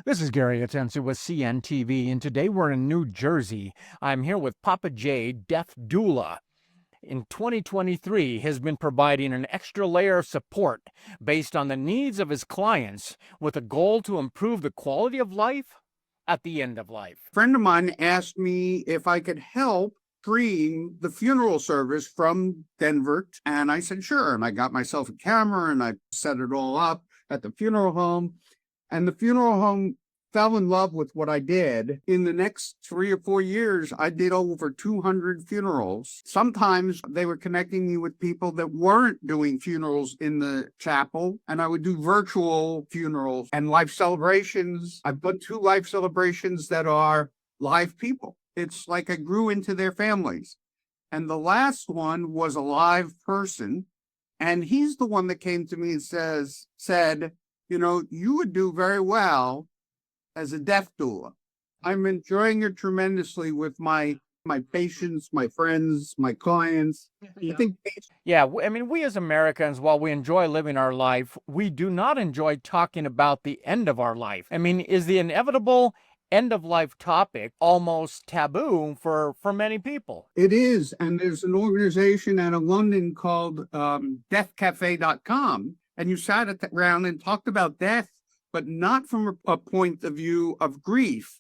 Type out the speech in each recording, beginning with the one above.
This is Gary Atensu with CNTV, and today we're in New Jersey. I'm here with Papa J, Deaf Doula. In 2023, has been providing an extra layer of support based on the needs of his clients with a goal to improve the quality of life at the end of life. A friend of mine asked me if I could help stream the funeral service from Denver, and I said sure. And I got myself a camera and I set it all up at the funeral home, and the funeral home fell in love with what I did. In the next 3 or 4 years, I did over 200 funerals. Sometimes they were connecting me with people that weren't doing funerals in the chapel, and I would do virtual funerals and life celebrations. I've done 2 life celebrations that are live people. It's like I grew into their families. And the last one was a live person, and he's the one that came to me and said, you know, you would do very well as a deaf doula. I'm enjoying it tremendously with my patients, my friends, my clients. I think Yeah, I mean, we as Americans, while we enjoy living our life, we do not enjoy talking about the end of our life. I mean, is the inevitable end of life topic almost taboo for many people? it is. And there's an organization out of London called deathcafe.com. And you sat around and talked about death, but not from a point of view of grief,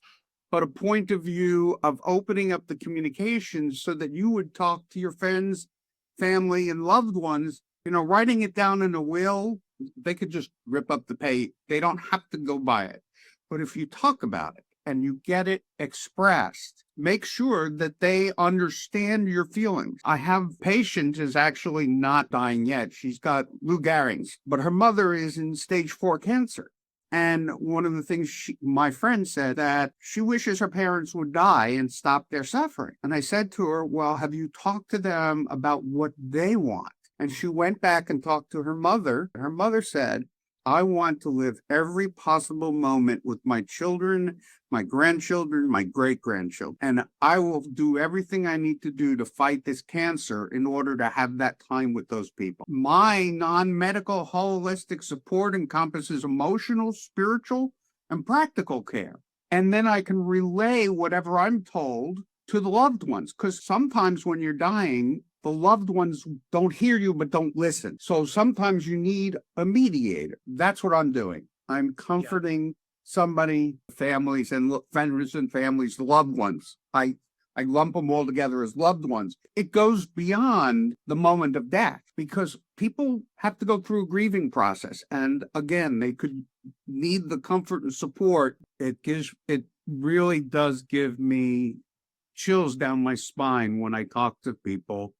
but a point of view of opening up the communications so that you would talk to your friends, family, and loved ones. You know, writing it down in a will, they could just rip up the page. They don't have to go by it. But if you talk about it and you get it expressed, make sure that they understand your feelings. I have a patient is actually not dying yet. She's got Lou Gehrig's, but her mother is in stage 4 cancer. And one of the things my friend said that she wishes her parents would die and stop their suffering. And I said to her, well, have you talked to them about what they want? And she went back and talked to her mother. Her mother said, I want to live every possible moment with my children, my grandchildren, my great-grandchildren, and I will do everything I need to do to fight this cancer in order to have that time with those people. My non-medical holistic support encompasses emotional, spiritual, and practical care. And then I can relay whatever I'm told to the loved ones, because sometimes when you're dying, the loved ones don't hear you, but don't listen. So sometimes you need a mediator. That's what I'm doing. I'm comforting somebody, families and friends and families, loved ones. I lump them all together as loved ones. It goes beyond the moment of death because people have to go through a grieving process. And again, they could need the comfort and support. It really does give me chills down my spine when I talk to people.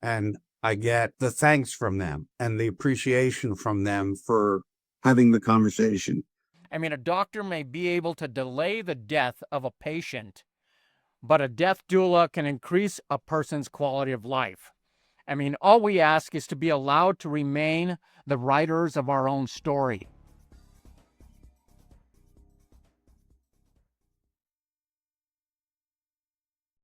And I get the thanks from them and the appreciation from them for having the conversation. I mean, a doctor may be able to delay the death of a patient, but a death doula can increase a person's quality of life. I mean, all we ask is to be allowed to remain the writers of our own story.